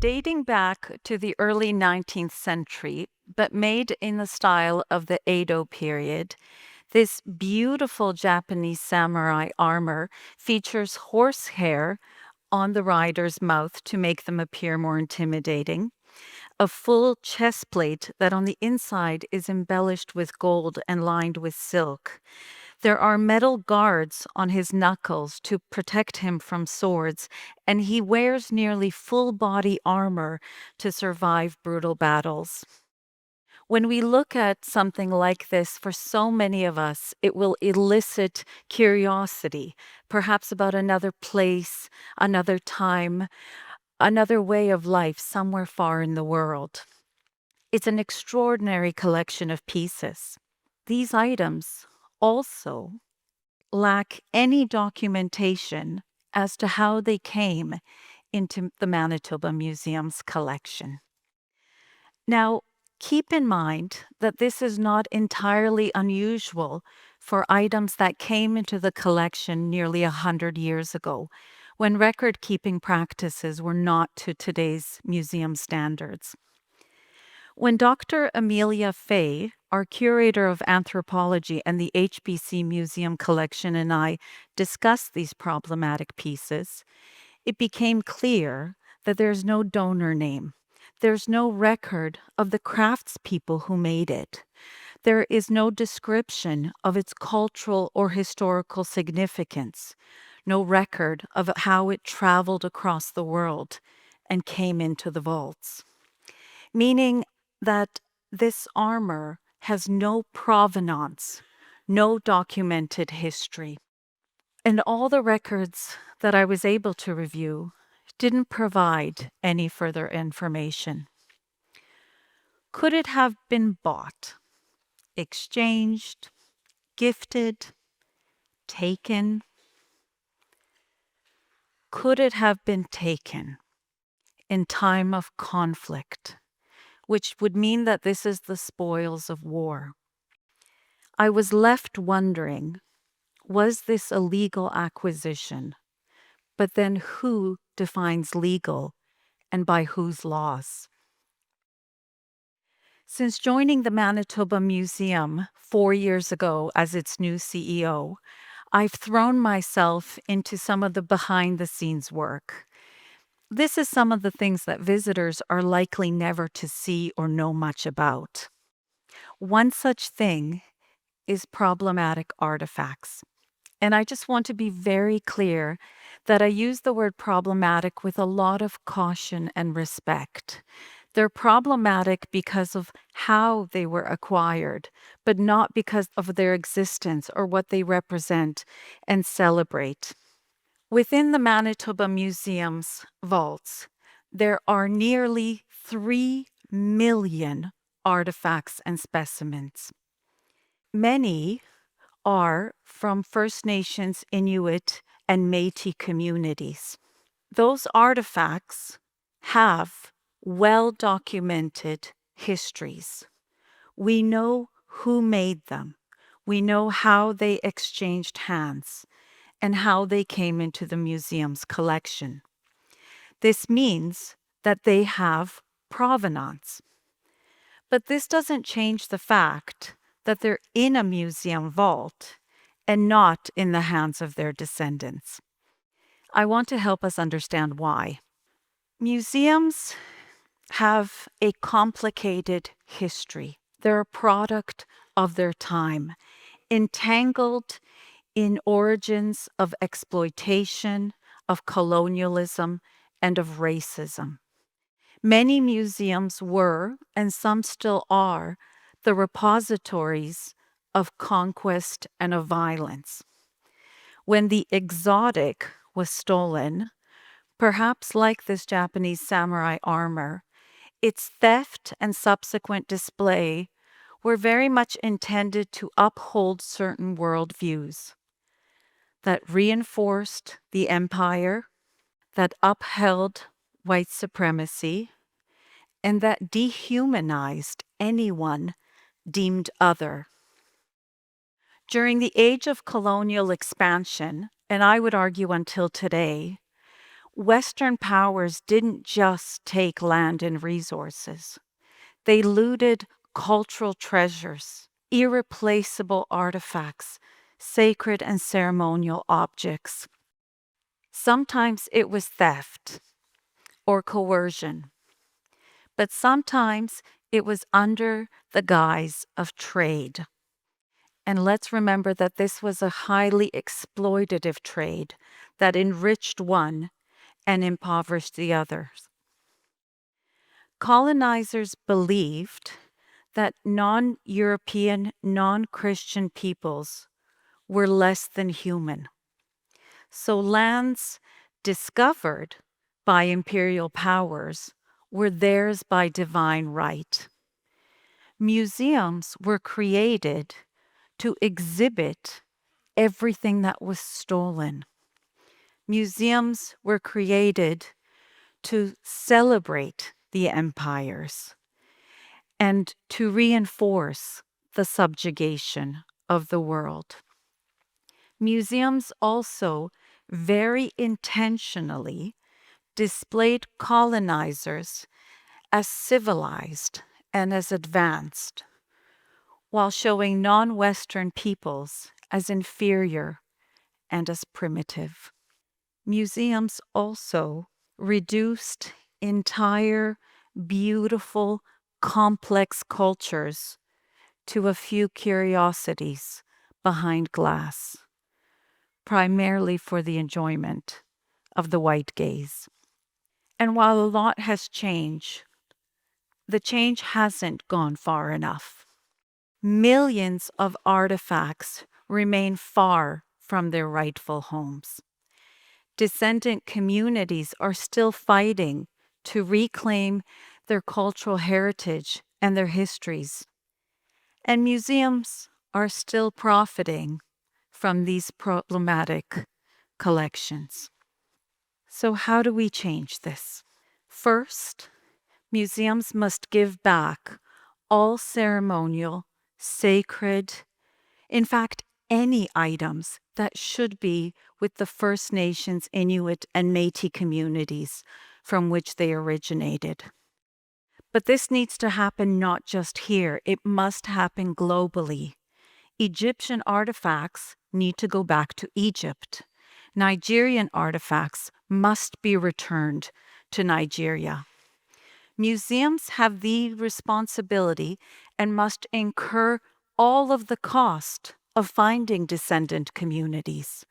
dating back to the early 19th century, but made in the style of the Edo period. This beautiful Japanese samurai armor features horsehair on the rider's mouth to make them appear more intimidating, a full chest plate that on the inside is embellished with gold and lined with silk. There are metal guards on his knuckles to protect him from swords, and he wears nearly full body armor to survive brutal battles. When we look at something like this, for so many of us, it will elicit curiosity, perhaps about another place, another time, another way of life somewhere far in the world. It's an extraordinary collection of pieces. These items also lack any documentation as to how they came into the Manitoba Museum's collection. Now, keep in mind that this is not entirely unusual for items that came into the collection nearly 100 years ago, when record-keeping practices were not to today's museum standards. When Dr. Amelia Fay, our curator of anthropology and the HBC Museum collection, and I discussed these problematic pieces, it became clear that there's no donor name. There's no record of the craftspeople who made it. There is no description of its cultural or historical significance, no record of how it traveled across the world and came into the vaults. Meaning that this armor has no provenance, no documented history. And all the records that I was able to review didn't provide any further information. Could it have been bought, exchanged, gifted, taken? Could it have been taken in time of conflict, which would mean that this is the spoils of war? I was left wondering, was this a legal acquisition? But then who defines legal and by whose laws? Since joining the Manitoba Museum 4 years ago as its new CEO, I've thrown myself into some of the behind-the-scenes work. This is some of the things that visitors are likely never to see or know much about. One such thing is problematic artifacts. And I just want to be very clear that I use the word problematic with a lot of caution and respect. They're problematic because of how they were acquired, but not because of their existence or what they represent and celebrate. Within the Manitoba Museum's vaults, there are nearly 3 million artifacts and specimens. Many are from First Nations, Inuit, and Métis communities. Those artifacts have well-documented histories. We know who made them. We know how they exchanged hands and how they came into the museum's collection. This means that they have provenance. But this doesn't change the fact that they're in a museum vault and not in the hands of their descendants. I want to help us understand why. Museums have a complicated history. They're a product of their time, entangled in origins of exploitation, of colonialism, and of racism. Many museums were, and some still are, the repositories of conquest and of violence. When the exotic was stolen, perhaps like this Japanese samurai armor, its theft and subsequent display were very much intended to uphold certain worldviews that reinforced the empire, that upheld white supremacy, and that dehumanized anyone deemed other. During the age of colonial expansion, and I would argue until today, Western powers didn't just take land and resources, they looted cultural treasures, irreplaceable artifacts, sacred and ceremonial objects. Sometimes it was theft or coercion, but sometimes it was under the guise of trade. And let's remember that this was a highly exploitative trade that enriched one and impoverished the others. Colonizers believed that non European, non Christian peoples were less than human. So lands discovered by imperial powers were theirs by divine right. Museums were created to exhibit everything that was stolen. Museums were created to celebrate the empires and to reinforce the subjugation of the world. Museums also very intentionally displayed colonizers as civilized and as advanced, while showing non Western peoples as inferior and as primitive. Museums also reduced entire, beautiful, complex cultures to a few curiosities behind glass, primarily for the enjoyment of the white gaze. And while a lot has changed, the change hasn't gone far enough. Millions of artifacts remain far from their rightful homes. Descendant communities are still fighting to reclaim their cultural heritage and their histories. And museums are still profiting from these problematic collections. So, how do we change this? First, museums must give back all ceremonial, sacred, in fact, any items that should be with the First Nations, Inuit, and Métis communities from which they originated. But this needs to happen not just here, it must happen globally. Egyptian artifacts need to go back to Egypt. Nigerian artifacts must be returned to Nigeria. Museums have the responsibility and must incur all of the cost of finding descendant communities,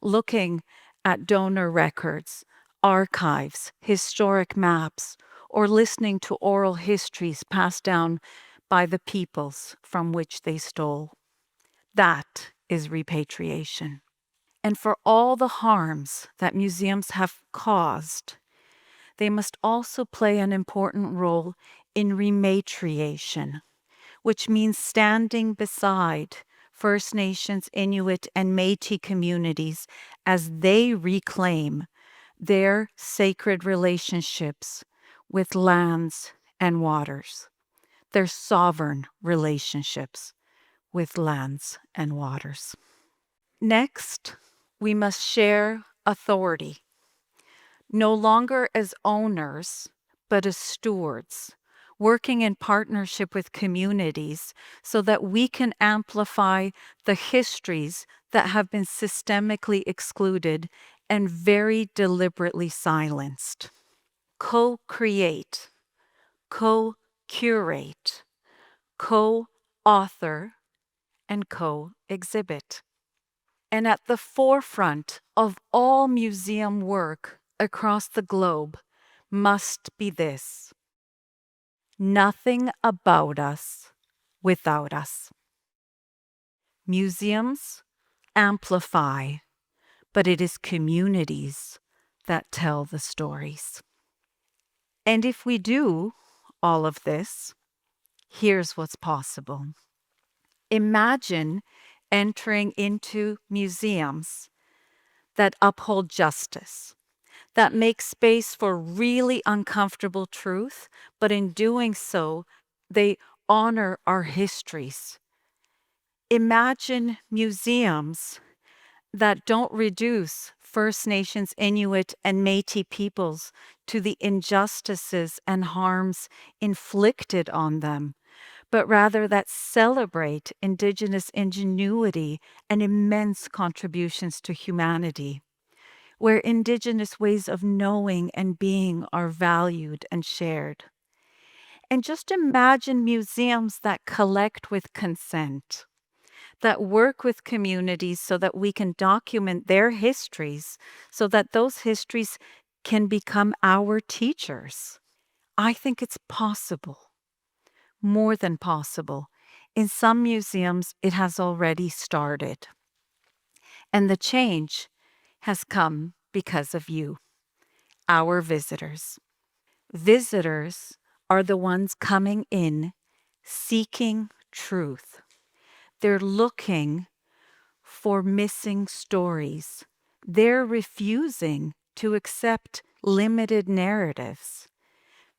looking at donor records, archives, historic maps, or listening to oral histories passed down by the peoples from which they stole. That is repatriation. And for all the harms that museums have caused, they must also play an important role in rematriation, which means standing beside First Nations, Inuit, and Métis communities as they reclaim their sacred relationships with lands and waters, their sovereign relationships with lands and waters. Next, we must share authority, no longer as owners, but as stewards, working in partnership with communities so that we can amplify the histories that have been systemically excluded and very deliberately silenced. Co-create, co-curate, co-author, and co-exhibit. And at the forefront of all museum work across the globe must be this: nothing about us without us. Museums amplify, but it is communities that tell the stories. And if we do all of this, here's what's possible. Imagine entering into museums that uphold justice, that make space for really uncomfortable truth, but in doing so, they honor our histories. Imagine museums that don't reduce First Nations, Inuit, and Métis peoples to the injustices and harms inflicted on them, but rather that celebrate Indigenous ingenuity and immense contributions to humanity, where Indigenous ways of knowing and being are valued and shared. And just imagine museums that collect with consent, that work with communities so that we can document their histories, so that those histories can become our teachers. I think it's possible, more than possible. In some museums, it has already started. And the change has come because of you, our visitors. Visitors are the ones coming in seeking truth. They're looking for missing stories. They're refusing to accept limited narratives.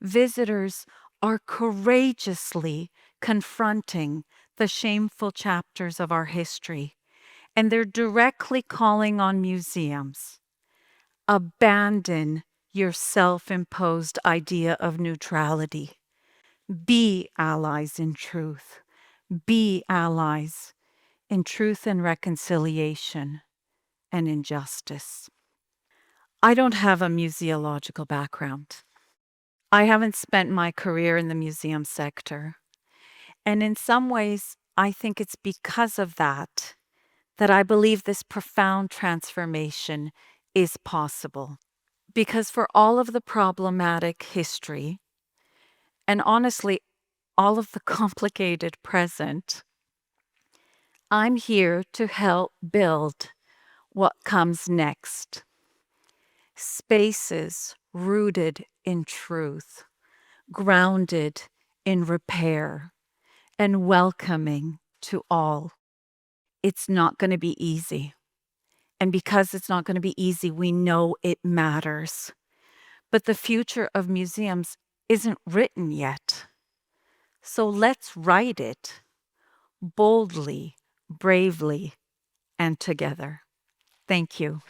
Visitors are courageously confronting the shameful chapters of our history, and they're directly calling on museums. Abandon your self-imposed idea of neutrality. Be allies in truth. Be allies in truth and reconciliation and in justice. I don't have a museological background. I haven't spent my career in the museum sector. And in some ways, I think it's because of that that I believe this profound transformation is possible. Because for all of the problematic history, and honestly, all of the complicated present, I'm here to help build what comes next. Spaces rooted in truth, grounded in repair, and welcoming to all. It's not going to be easy. And because it's not going to be easy, we know it matters. But the future of museums isn't written yet. So let's write it boldly, bravely, and together. Thank you.